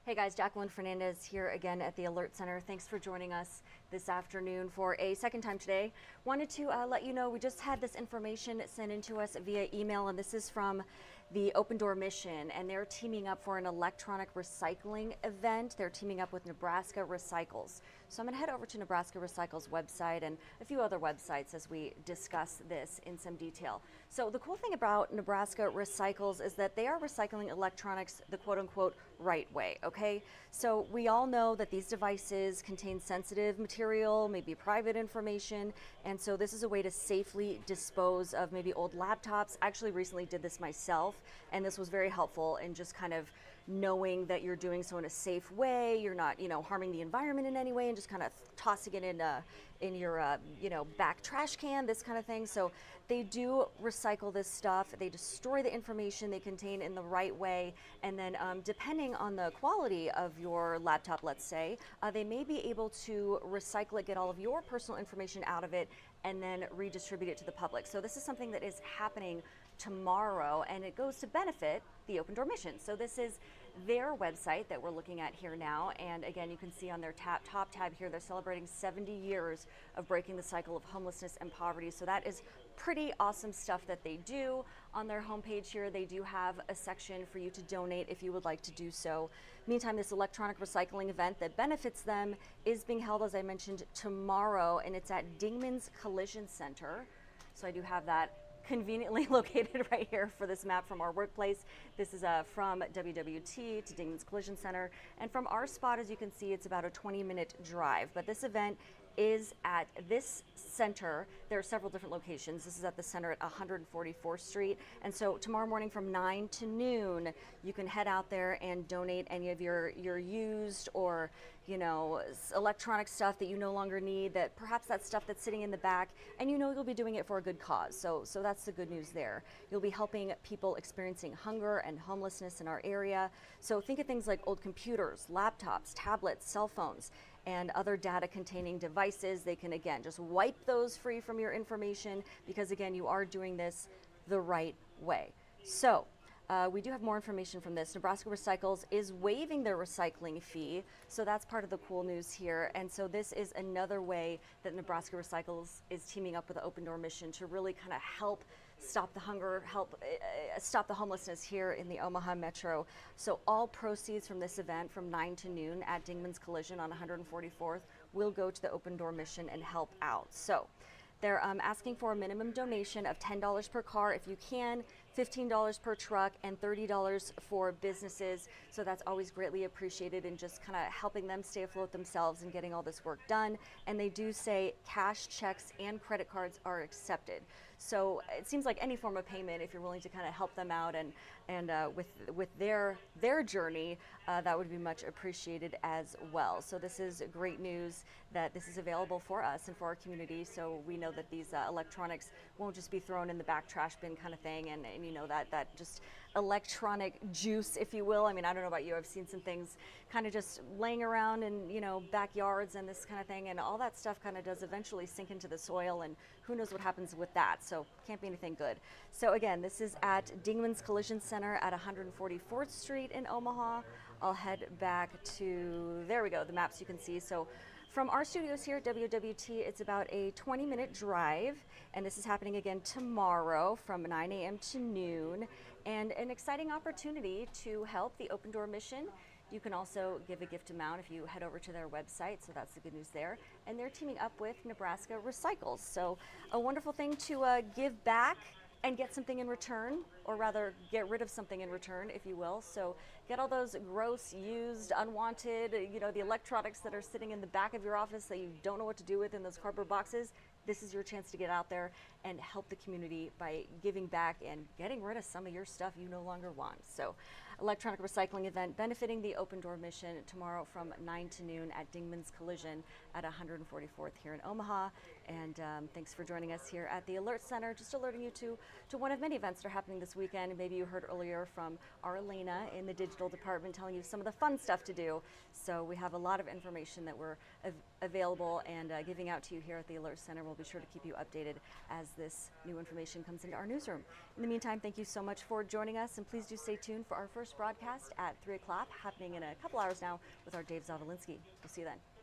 Hey guys, Jacqueline Fernandez here again at the Alert Center. Thanks for joining us this afternoon for a second time today. Wanted to let you know we just had this information sent in to us via email, and this is from the Open Door Mission, and they're teaming up for an electronic recycling event. They're teaming up with Nebraska Recycles. So I'm going to head over to Nebraska Recycles website and a few other websites as we discuss this in some detail. So the cool thing about Nebraska Recycles is that they are recycling electronics the quote-unquote right way, okay? So we all know that these devices contain sensitive material, maybe private information, and so this is a way to safely dispose of maybe old laptops. I actually recently did this myself, and this was very helpful in just kind of knowing that you're doing so in a safe way, you're not, harming the environment in any way, and just kind of tossing it in your, back trash can, this kind of thing. So they do recycle this stuff. They destroy the information they contain in the right way, and then depending on the quality of your laptop, let's say, they may be able to recycle it, get all of your personal information out of it, and then redistribute it to the public. So this is something that is happening tomorrow, and it goes to benefit the Open Door Mission. So this is their website that we're looking at here now, and again, you can see on their top tab here, they're celebrating 70 years of breaking the cycle of homelessness and poverty. So that is pretty awesome stuff that they do. On their homepage here, they do have a section for you to donate if you would like to do so. Meantime, this electronic recycling event that benefits them is being held, as I mentioned, tomorrow, and it's at Dingman's Collision Center. So I do have that conveniently located right here for this map from our workplace. This is from WWT to Dingman's Collision Center, and from our spot, as you can see, it's about a 20-minute drive. But this event is at this center. There are several different locations. This is at the center at 144th Street. And so tomorrow morning from 9 to noon, you can head out there and donate any of your used or, electronic stuff that you no longer need, that perhaps that stuff that's sitting in the back, and you'll be doing it for a good cause. So that's the good news there. You'll be helping people experiencing hunger and homelessness in our area. So think of things like old computers, laptops, tablets, cell phones, and other data containing devices. They can, again, just wipe those free from your information, because again, you are doing this the right way. So we do have more information from this. Nebraska Recycles is waiving their recycling fee, so that's part of the cool news here. And so this is another way that Nebraska Recycles is teaming up with the Open Door Mission to really kind of help stop the hunger, help stop the homelessness here in the Omaha Metro. So all proceeds from this event from 9 to noon at Dingman's Collision on 144th will go to the Open Door Mission and help out. So they're asking for a minimum donation of $10 per car if you can, $15 per truck, and $30 for businesses. So that's always greatly appreciated in just kind of helping them stay afloat themselves and getting all this work done. And they do say cash, checks, and credit cards are accepted. So it seems like any form of payment, if you're willing to kind of help them out and with their journey, that would be much appreciated as well. So this is great news that this is available for us and for our community. So we know that these electronics won't just be thrown in the back trash bin kind of thing, and that just electronic juice, if you will. I mean, I don't know about you, I've seen some things kind of just laying around in backyards and this kind of thing, and all that stuff kind of does eventually sink into the soil, and who knows what happens with that. So can't be anything good. So again, this is at Dingman's Collision Center at 144th Street in Omaha. I'll head back to, there we go, the maps you can see. So from our studios here at WWT, it's about a 20-minute drive, and this is happening again tomorrow from 9 a.m. to noon, and an exciting opportunity to help the Open Door Mission. You can also give a gift amount if you head over to their website, so that's the good news there. And they're teaming up with Nebraska Recycles, so a wonderful thing to give back and get something in return, or rather get rid of something in return, if you will. So get all those gross, used, unwanted, the electronics that are sitting in the back of your office that you don't know what to do with in those cardboard boxes. This is your chance to get out there and help the community by giving back and getting rid of some of your stuff you no longer want. So electronic recycling event benefiting the Open Door Mission tomorrow from 9 to noon at Dingman's Collision at 144th here in Omaha. And thanks for joining us here at the Alert Center, just alerting you to one of many events that are happening this weekend. Maybe you heard earlier from our Elena in the digital department telling you some of the fun stuff to do. So we have a lot of information that we're available and giving out to you here at the Alert Center. We'll be sure to keep you updated as this new information comes into our newsroom. In the meantime, thank you so much for joining us, and please do stay tuned for our first first broadcast at 3 o'clock, happening in a couple hours now with our Dave Zavolinsky. We'll see you then.